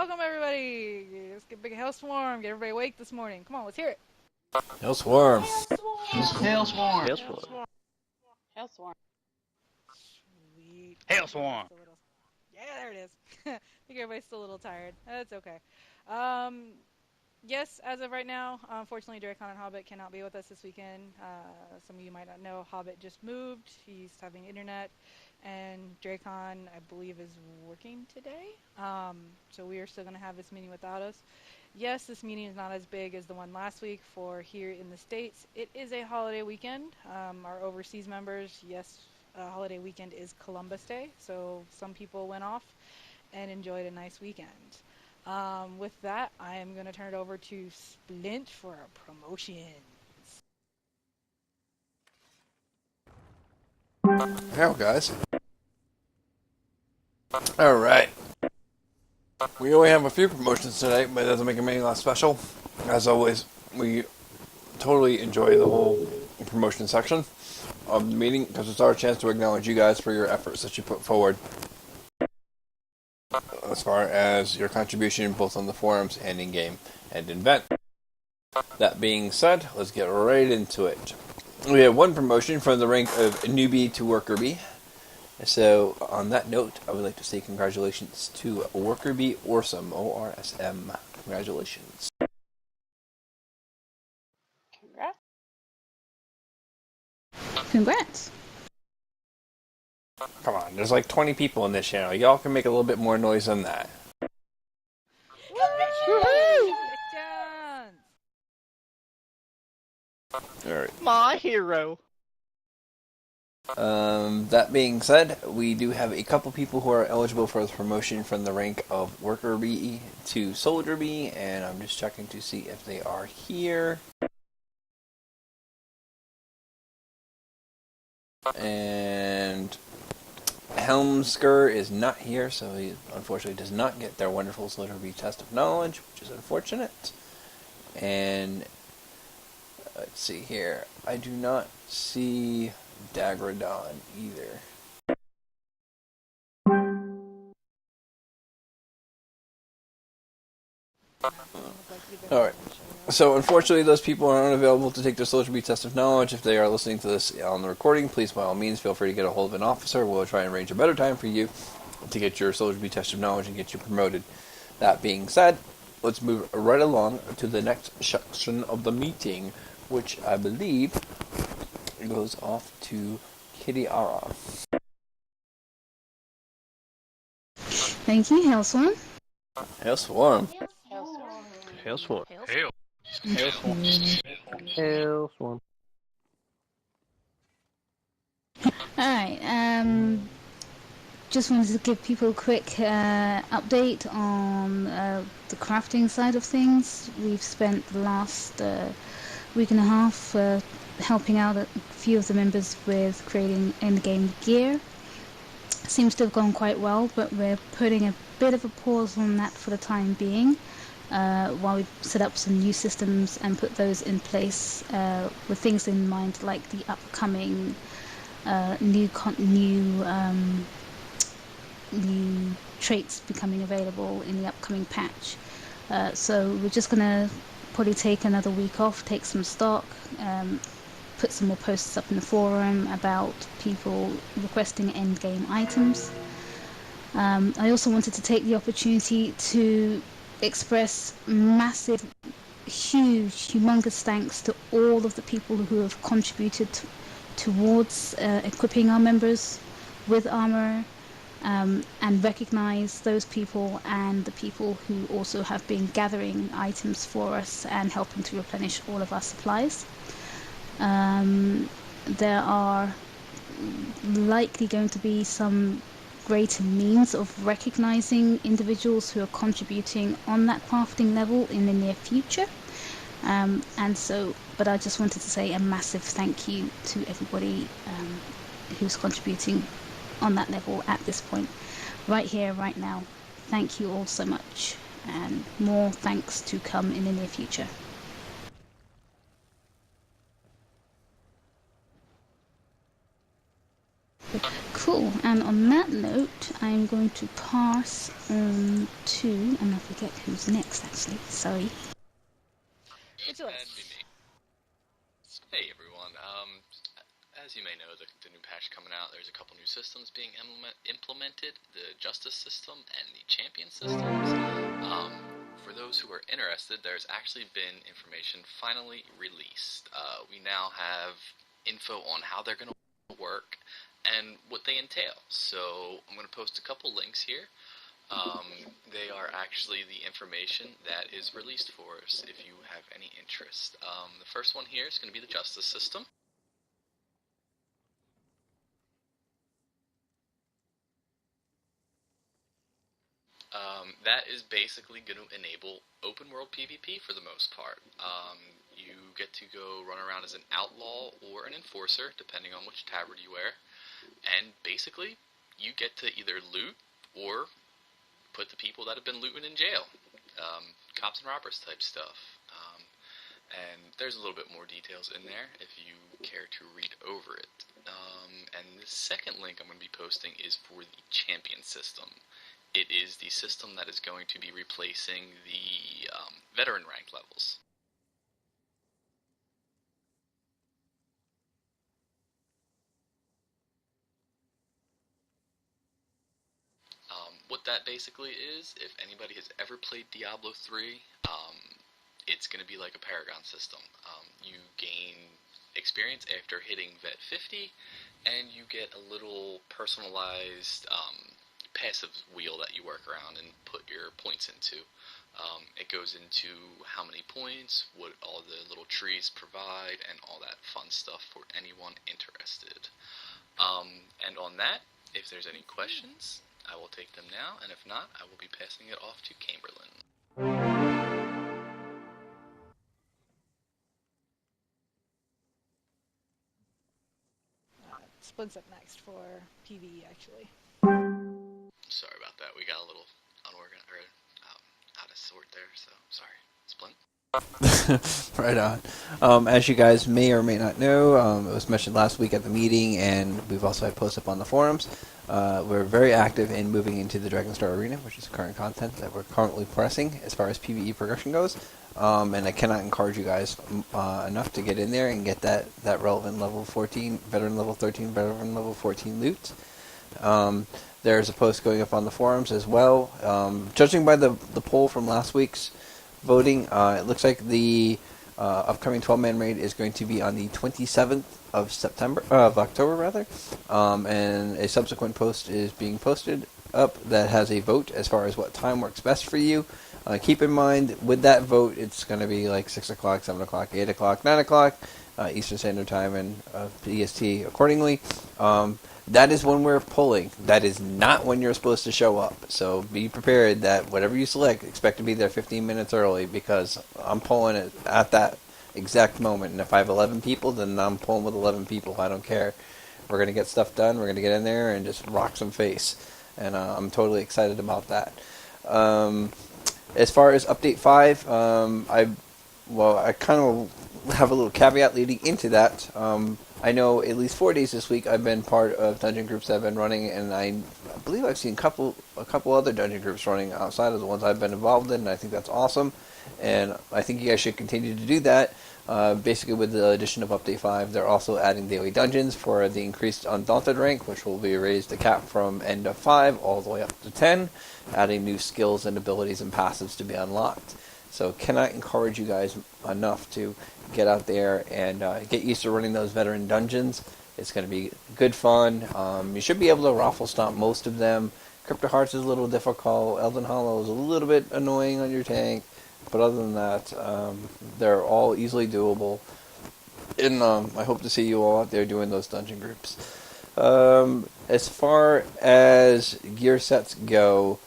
Welcome everybody! Let's get a big hailstorm, get everybody awake this morning. Come on, let's hear it. Hailstorm. Hailstorm. Hailstorm. Hailstorm. Sweet. Hailstorm. Yeah, there it is. I think everybody's still a little tired. That's okay. Um, yes, as of right now, unfortunately, Dracon and Hobbit cannot be with us this weekend. Some of you might not know, Hobbit just moved. He's having internet, and Dracon, I believe, is working today. So we are still going to have this meeting without us. Yes, this meeting is not as big as the one last week for here in the States. It is a holiday weekend. Our overseas members, yes, holiday weekend is Columbus Day, so some people went off and enjoyed a nice weekend. With that, I am going to turn it over to Splint for a promotion. Hello, guys. Alright. We only have a few promotions tonight, but it doesn't make them any less special. As always, we totally enjoy the whole promotion section of the meeting because it's our chance to acknowledge you guys for your efforts that you put forward as far as your contribution both on the forums and in game and in vent. That being said, let's get right into it. We have one promotion from the rank of newbie to worker bee. So on that note, I would like to say congratulations to Worker Bee Orsum, O-R-S-M. Congratulations. Congrats. Congrats. Come on, there's like 20 people in this channel. Y'all can make a little bit more noise than that. Alright. My hero. That being said, we do have a couple people who are eligible for the promotion from the rank of Worker Bee to Soldier Bee, and I'm just checking to see if they are here. And Helmsker is not here, so he unfortunately does not get their wonderful Soldier Bee test of knowledge, which is unfortunate. And let's see here, I do not see Dagradon either. Alright, so unfortunately those people are unavailable to take their Soldier Bee test of knowledge. If they are listening to this on the recording, please by all means feel free to get a hold of an officer. We'll try and arrange a better time for you to get your Soldier Bee test of knowledge and get you promoted. That being said, let's move right along to the next section of the meeting, which I believe goes off to Kiriara. Thank you, Hailstorm. Hailstorm. Hailstorm. Hail. Hailstorm. Hailstorm. Alright, just wanted to give people a quick update on the crafting side of things. We've spent the last week and a half helping out a few of the members with creating in-game gear. Seems to have gone quite well, but we're putting a bit of a pause on that for the time being while we set up some new systems and put those in place with things in mind like the upcoming new traits becoming available in the upcoming patch. So we're just going to probably take another week off, take some stock, put some more posts up in the forum about people requesting endgame items. I also wanted to take the opportunity to express massive, humongous thanks to all of the people who have contributed towards equipping our members with armor, and recognize those people and the people who also have been gathering items for us and helping to replenish all of our supplies. There are likely going to be some greater means of recognizing individuals who are contributing on that crafting level in the near future. But I just wanted to say a massive thank you to everybody who's contributing on that level at this point, right here, right now. Thank you all so much, and more thanks to come in the near future. Cool. And on that note, I'm going to pass on to, and I forget who's next actually, sorry. That'd be me. Hey everyone, as you may know, the new patch coming out, there's a couple new systems being implemented, the Justice system and the Champion systems. For those who are interested, there's actually been information finally released. We now have info on how they're going to work and what they entail. So I'm going to post a couple links here. They are actually the information that is released for us if you have any interest. The first one here is going to be the Justice system. That is basically going to enable open world PvP for the most part. You get to go run around as an outlaw or an enforcer, depending on which tabard you wear, and basically you get to either loot or put the people that have been looting in jail. Cops and robbers type stuff. And there's a little bit more details in there if you care to read over it. And the second link I'm going to be posting is for the Champion system. It is the system that is going to be replacing the veteran rank levels. What that basically is, if anybody has ever played Diablo 3, it's going to be like a Paragon system. You gain experience after hitting Vet 50, and you get a little personalized passive wheel that you work around and put your points into. It goes into how many points, what all the little trees provide, and all that fun stuff for anyone interested. And on that, if there's any questions, I will take them now, and if not, I will be passing it off to Camberlin. Splint's up next for PvE, actually. Sorry about that. We got a little unorganized, or out of sort there, so sorry. Splint? Right on. As you guys may or may not know, it was mentioned last week at the meeting, and we've also had posts up on the forums. We're very active in moving into the Dragonstar Arena, which is the current content that we're currently pressing as far as PvE progression goes. And I cannot encourage you guys enough to get in there and get that relevant level 14, veteran level 13, veteran level 14 loot. There's a post going up on the forums as well. Judging by the poll from last week's voting, it looks like the upcoming 12-man raid is going to be on the 27th of October, and a subsequent post is being posted up that has a vote as far as what time works best for you. Keep in mind, with that vote, it's going to be like 6 o'clock, 7 o'clock, 8 o'clock, 9 o'clock, Eastern Standard Time and EST accordingly. That is when we're pulling. That is not when you're supposed to show up. So be prepared that whatever you select, expect to be there 15 minutes early, because I'm pulling it at that exact moment. And if I have 11 people, then I'm pulling with 11 people. I don't care. We're going to get stuff done. We're going to get in there and just rock some face. And I'm totally excited about that. As far as Update 5, I kind of have a little caveat leading into that. I know at least 4 days this week I've been part of dungeon groups that I've been running, and I believe I've seen a couple other dungeon groups running outside of the ones I've been involved in, and I think that's awesome. And I think you guys should continue to do that. Basically, with the addition of Update 5, they're also adding daily dungeons for the increased Undaunted rank, which will be raised the cap from end of 5 all the way up to 10, adding new skills and abilities and passives to be unlocked. So cannot encourage you guys enough to get out there and get used to running those veteran dungeons. It's going to be good fun. You should be able to raffle stomp most of them. Crypto Hearts is a little difficult. Elden Hollow is a little bit annoying on your tank. But other than that, they're all easily doable. And I hope to see you all out there doing those dungeon groups. As far as gear sets go,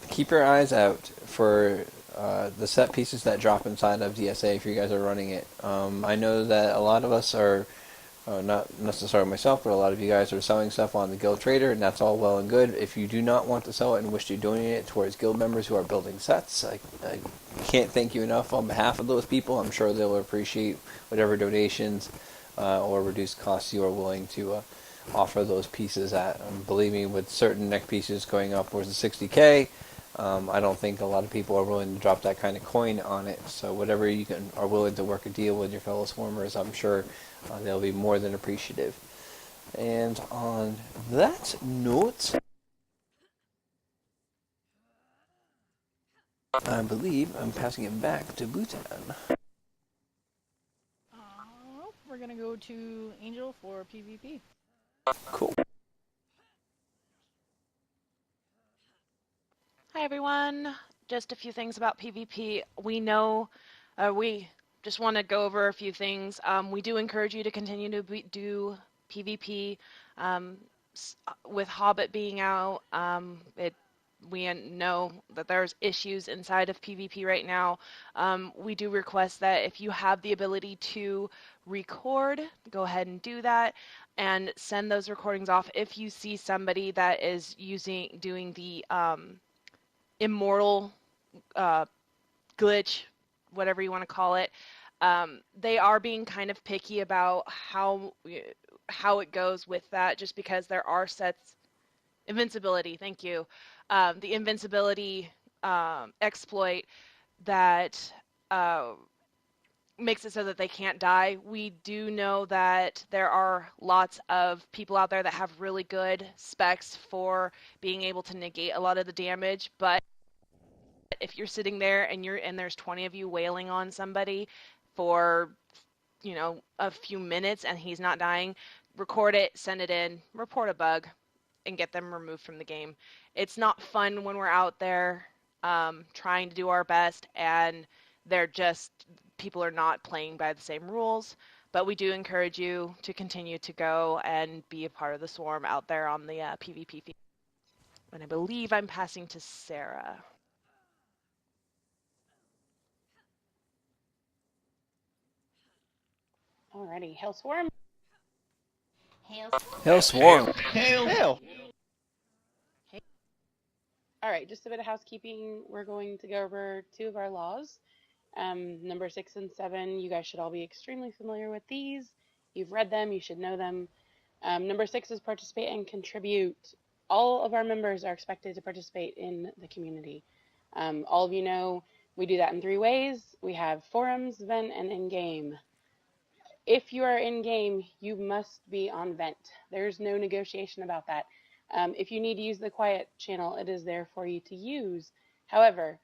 keep your eyes out for the set pieces that drop inside of DSA if you guys are running it. I know that a lot of us are, not necessarily myself, but a lot of you guys are selling stuff on the Guild Trader, and that's all well and good. If you do not want to sell it and wish to donate it towards guild members who are building sets, I can't thank you enough on behalf of those people. I'm sure they'll appreciate whatever donations or reduced costs you are willing to offer those pieces at. Believe me, with certain neck pieces going upwards of 60K, I don't think a lot of people are willing to drop that kind of coin on it. So whatever you are willing to work a deal with your fellow swarmers, I'm sure they'll be more than appreciative. And on that note, I believe I'm passing it back to Bhutan. We're gonna go to Angel for PvP. Cool. Hi everyone, just a few things about PvP. We just want to go over a few things. We do encourage you to continue to do PvP. With Hobbit being out, we know that there's issues inside of PvP right now. We do request that if you have the ability to record, go ahead and do that and send those recordings off. If you see somebody that is doing the immortal glitch, whatever you want to call it, they are being kind of picky about how it goes with that, just because there are sets. Invincibility, thank you. The invincibility exploit that makes it so that they can't die. We do know that there are lots of people out there that have really good specs for being able to negate a lot of the damage, but if you're sitting there and there's 20 of you wailing on somebody for, a few minutes and he's not dying, record it, send it in, report a bug, and get them removed from the game. It's not fun when we're out there trying to do our best and people are not playing by the same rules, but we do encourage you to continue to go and be a part of the swarm out there on the PvP field. And I believe I'm passing to Sarah. Alrighty, Hail Swarm. Hail Swarm. Hail! Alright, just a bit of housekeeping. We're going to go over two of our laws. Number 6 and 7, you guys should all be extremely familiar with these. You've read them, you should know them. Number 6 is participate and contribute. All of our members are expected to participate in the community. All of you know we do that in 3 ways. We have forums, vent, and in-game. If you are in-game, you must be on vent. There's no negotiation about that. If you need to use the quiet channel, it is there for you to use. However,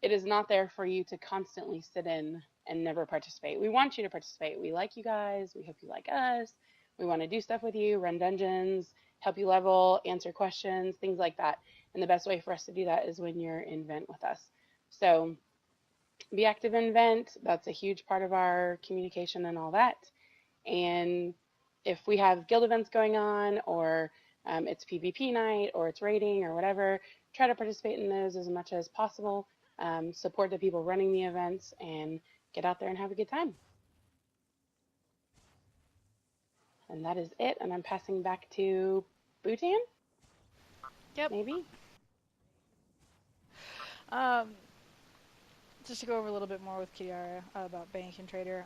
it is not there for you to constantly sit in and never participate. We want you to participate. We like you guys. We hope you like us. We want to do stuff with you, run dungeons, help you level, answer questions, things like that. And the best way for us to do that is when you're in vent with us. So be active in vent. That's a huge part of our communication and all that. And if we have guild events going on, or it's PvP night, or it's raiding, or whatever, try to participate in those as much as possible. Support the people running the events, and get out there and have a good time. And that is it. And I'm passing back to Bhutan? Yep. Maybe? Just to go over a little bit more with Kiara about Bank and Trader.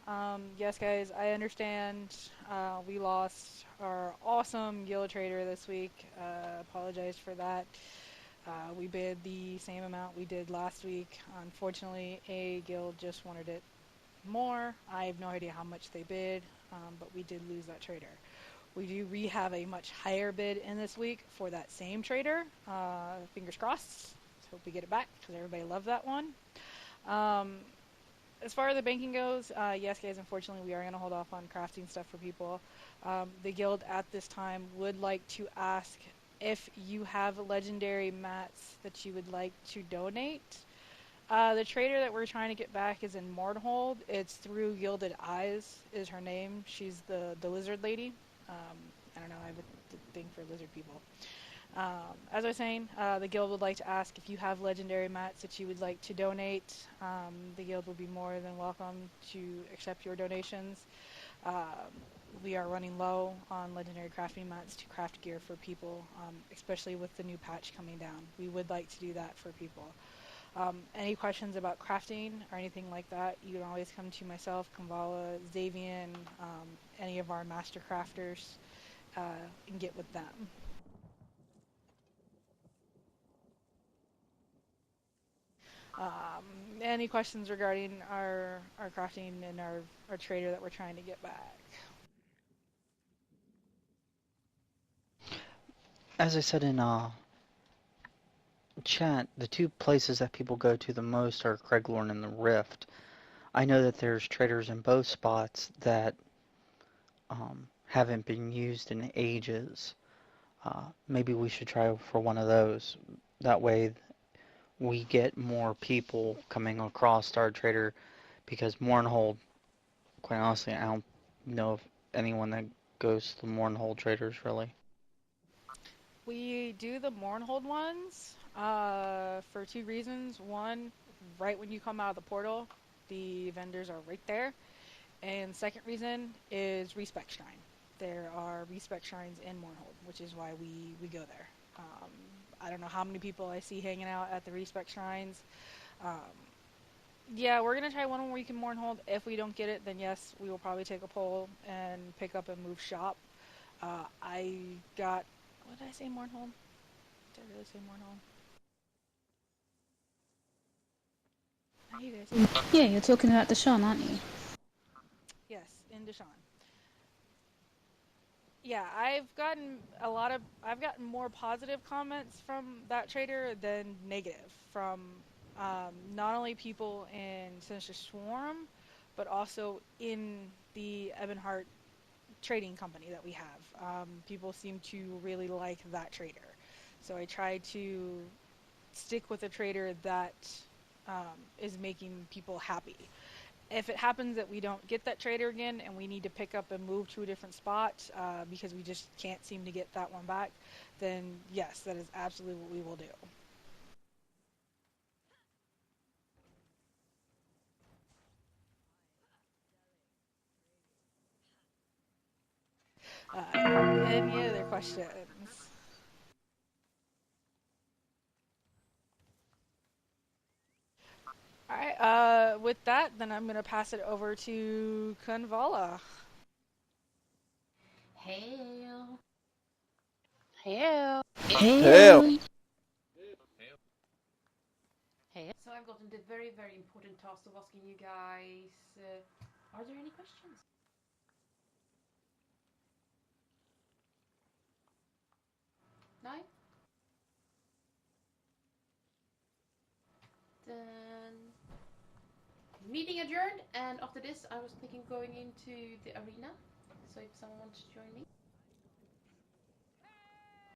Yes, guys, I understand we lost our awesome guild trader this week. Apologize for that. We bid the same amount we did last week. Unfortunately, a guild just wanted it more. I have no idea how much they bid, but we did lose that trader. We have a much higher bid in this week for that same trader. Fingers crossed. Hope we get it back, because everybody loved that one. As far as the banking goes, yes, guys, unfortunately, we are going to hold off on crafting stuff for people. The guild at this time would like to ask if you have legendary mats that you would like to donate. The trader that we're trying to get back is in Mordhold. It's through Gilded Eyes is her name. She's the lizard lady. I don't know, I have a thing for lizard people. As I was saying, the guild would like to ask if you have legendary mats that you would like to donate. The guild would be more than welcome to accept your donations. We are running low on legendary crafting mats to craft gear for people, especially with the new patch coming down. We would like to do that for people. Any questions about crafting or anything like that, you can always come to myself, Kamvala, Xavian, any of our master crafters. and get with them. Any questions regarding our crafting and our trader that we're trying to get back? As I said in chat, the two places that people go to the most are Craiglorn and the Rift. I know that there's traders in both spots that haven't been used in ages. Maybe we should try for one of those. That way we get more people coming across Star Trader, because Mournhold, quite honestly, I don't know of anyone that goes to the Mournhold traders really. We do the Mournhold ones for two reasons. One, right when you come out of the portal, the vendors are right there. And second reason is Respect Shrine. There are Respect Shrines in Mournhold, which is why we go there. I don't know how many people I see hanging out at the Respect Shrines. Yeah, we're going to try one where we can Mournhold. If we don't get it, then yes, we will probably take a poll and pick up and move shop. I got... What did I say, Mournhold? Did I really say Mournhold? How you guys? Yeah, you're talking about Deshaun, aren't you? Yes, in Deshaun. Yeah, I've gotten more positive comments from that trader than negative from not only people in Sinister Swarm, but also in the Ebonheart trading company that we have. People seem to really like that trader. So I try to stick with a trader that is making people happy. If it happens that we don't get that trader again and we need to pick up and move to a different spot because we just can't seem to get that one back, then yes, that is absolutely what we will do. Any other questions? Alright, with that, then I'm going to pass it over to Kunvala. Hail. Hail. Hail. Hey. So I've gotten the very, very important task of asking you guys, are there any questions? No? Then meeting adjourned, and after this I was thinking going into the arena, so if someone wants to join me.